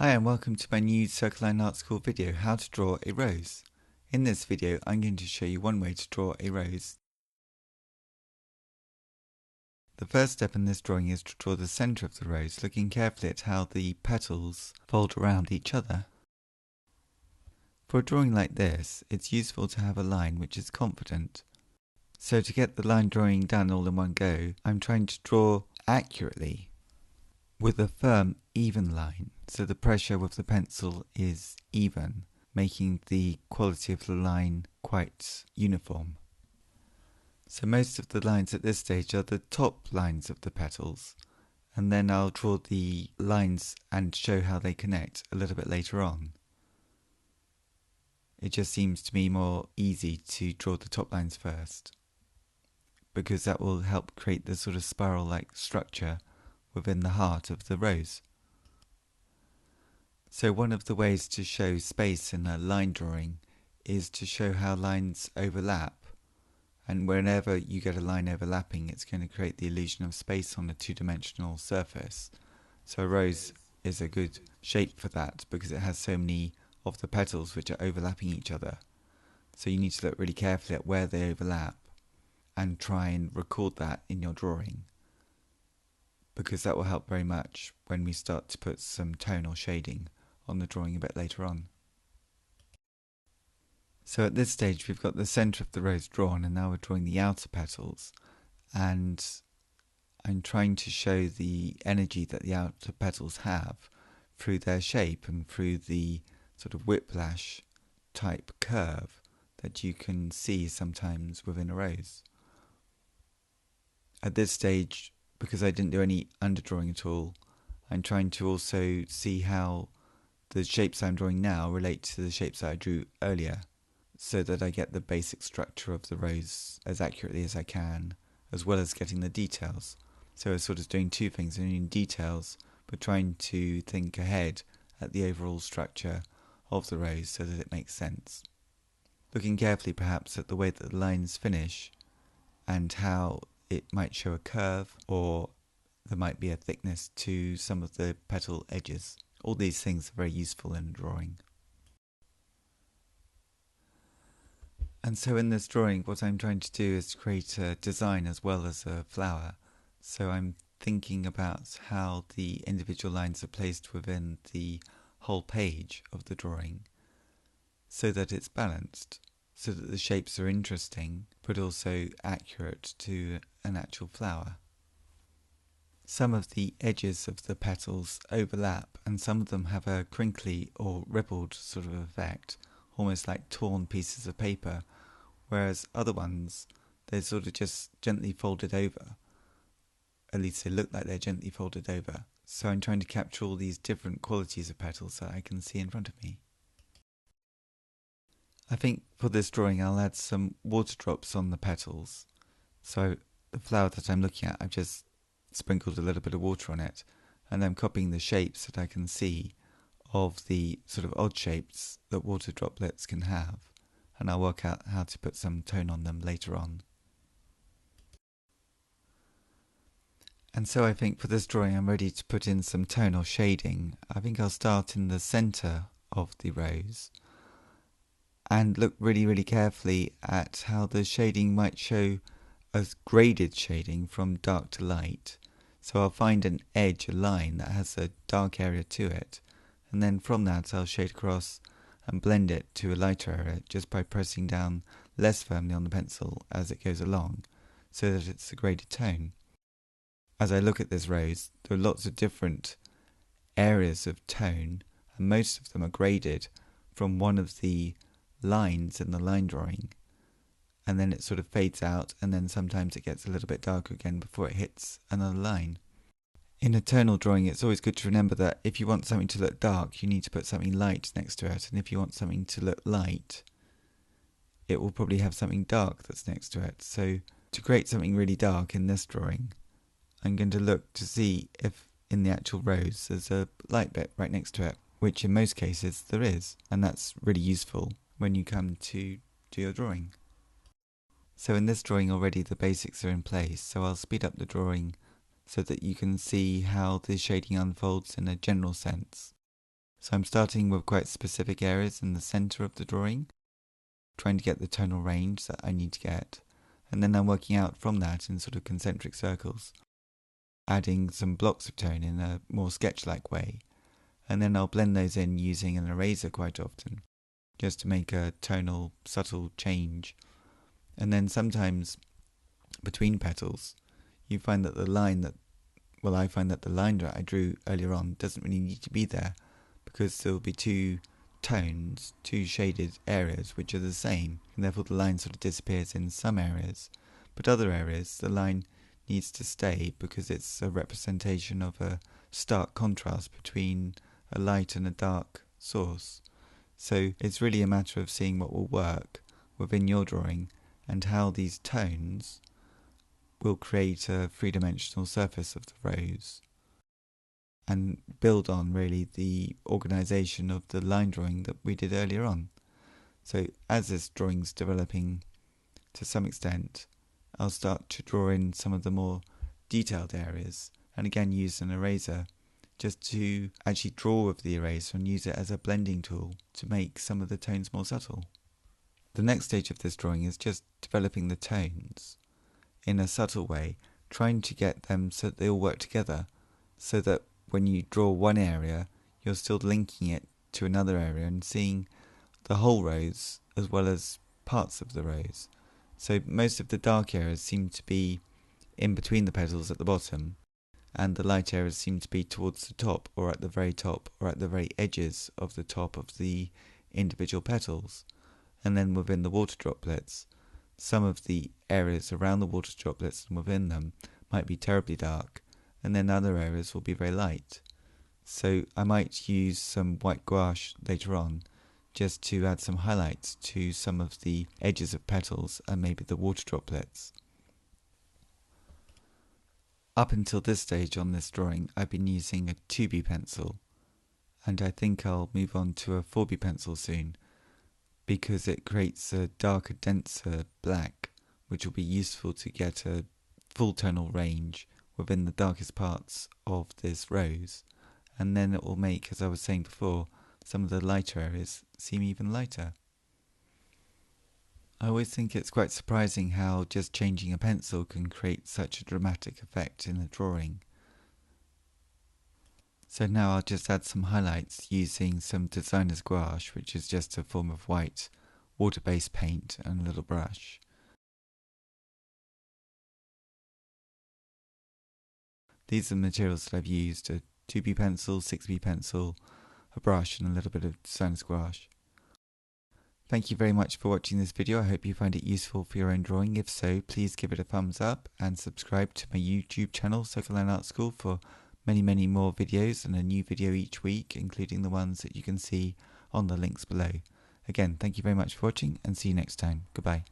Hi and welcome to my new Circle Line Art School video, how to draw a rose. In this video I'm going to show you one way to draw a rose. The first step in this drawing is to draw the centre of the rose, looking carefully at how the petals fold around each other. For a drawing like this, it's useful to have a line which is confident. So to get the line drawing done all in one go, I'm trying to draw accurately with a firm, even line, so the pressure with the pencil is even, making the quality of the line quite uniform. So most of the lines at this stage are the top lines of the petals, and then I'll draw the lines and show how they connect a little bit later on. It just seems to me more easy to draw the top lines first, because that will help create the sort of spiral-like structure within the heart of the rose. So one of the ways to show space in a line drawing is to show how lines overlap, and whenever you get a line overlapping it's going to create the illusion of space on a two-dimensional surface. So a rose is a good shape for that because it has so many of the petals which are overlapping each other. So you need to look really carefully at where they overlap and try and record that in your drawing, because that will help very much when we start to put some tonal shading on the drawing a bit later on. So at this stage we've got the centre of the rose drawn, and now we're drawing the outer petals, and I'm trying to show the energy that the outer petals have through their shape and through the sort of whiplash type curve that you can see sometimes within a rose. At this stage, because I didn't do any underdrawing at all, I'm trying to also see how the shapes I'm drawing now relate to the shapes that I drew earlier, so that I get the basic structure of the rose as accurately as I can, as well as getting the details. So I was sort of doing two things, doing details, but trying to think ahead at the overall structure of the rose so that it makes sense. Looking carefully perhaps at the way that the lines finish and how it might show a curve, or there might be a thickness to some of the petal edges. All these things are very useful in drawing. And so in this drawing what I'm trying to do is create a design as well as a flower. So I'm thinking about how the individual lines are placed within the whole page of the drawing, so that it's balanced, so that the shapes are interesting but also accurate to an actual flower. Some of the edges of the petals overlap, and some of them have a crinkly or rippled sort of effect, almost like torn pieces of paper, whereas other ones, they're sort of just gently folded over. At least they look like they're gently folded over. So I'm trying to capture all these different qualities of petals that I can see in front of me. I think for this drawing I'll add some water drops on the petals. So the flower that I'm looking at, I've just sprinkled a little bit of water on it, and I'm copying the shapes that I can see of the sort of odd shapes that water droplets can have, and I'll work out how to put some tone on them later on. And so I think for this drawing I'm ready to put in some tonal shading. I think I'll start in the centre of the rose and look really carefully at how the shading might show a graded shading from dark to light. So I'll find an edge, a line that has a dark area to it, and then from that I'll shade across and blend it to a lighter area just by pressing down less firmly on the pencil as it goes along, so that it's a graded tone. As I look at this rose, there are lots of different areas of tone, and most of them are graded from one of the lines in the line drawing, and then it sort of fades out, and then sometimes it gets a little bit darker again before it hits another line. In a tonal drawing it's always good to remember that if you want something to look dark you need to put something light next to it, and if you want something to look light it will probably have something dark that's next to it. So to create something really dark in this drawing, I'm going to look to see if in the actual rose there's a light bit right next to it, which in most cases there is, and that's really useful when you come to do your drawing. So in this drawing already the basics are in place, so I'll speed up the drawing so that you can see how the shading unfolds in a general sense. So I'm starting with quite specific areas in the center of the drawing, trying to get the tonal range that I need to get, and then I'm working out from that in sort of concentric circles, adding some blocks of tone in a more sketch-like way, and then I'll blend those in using an eraser quite often, just to make a tonal, subtle change. And then sometimes between petals, you find that I find that the line that I drew earlier on doesn't really need to be there, because there'll be two tones, two shaded areas which are the same, and therefore the line sort of disappears in some areas. But other areas, the line needs to stay because it's a representation of a stark contrast between a light and a dark source. So it's really a matter of seeing what will work within your drawing and how these tones will create a three-dimensional surface of the rose and build on really the organisation of the line drawing that we did earlier on. So as this drawing's developing to some extent, I'll start to draw in some of the more detailed areas and again use an eraser just to actually draw with the eraser and use it as a blending tool to make some of the tones more subtle. The next stage of this drawing is just developing the tones in a subtle way, trying to get them so that they all work together, so that when you draw one area, you're still linking it to another area and seeing the whole rose as well as parts of the rose. So most of the dark areas seem to be in between the petals at the bottom, and the light areas seem to be towards the top, or at the very top, or at the very edges of the top of the individual petals. And then within the water droplets, some of the areas around the water droplets and within them might be terribly dark, and then other areas will be very light. So I might use some white gouache later on just to add some highlights to some of the edges of petals and maybe the water droplets. Up until this stage on this drawing, I've been using a 2B pencil, and I think I'll move on to a 4B pencil soon, because it creates a darker, denser black, which will be useful to get a full tonal range within the darkest parts of this rose, and then it will make, as I was saying before, some of the lighter areas seem even lighter. I always think it's quite surprising how just changing a pencil can create such a dramatic effect in a drawing. So now I'll just add some highlights using some designer's gouache, which is just a form of white water-based paint, and a little brush. These are the materials that I've used: a 2B pencil, 6B pencil, a brush, and a little bit of designer's gouache. Thank you very much for watching this video. I hope you find it useful for your own drawing. If so, please give it a thumbs up and subscribe to my YouTube channel, Circle Line Art School, for many more videos and a new video each week, including the ones that you can see on the links below. Again, thank you very much for watching, and see you next time. Goodbye.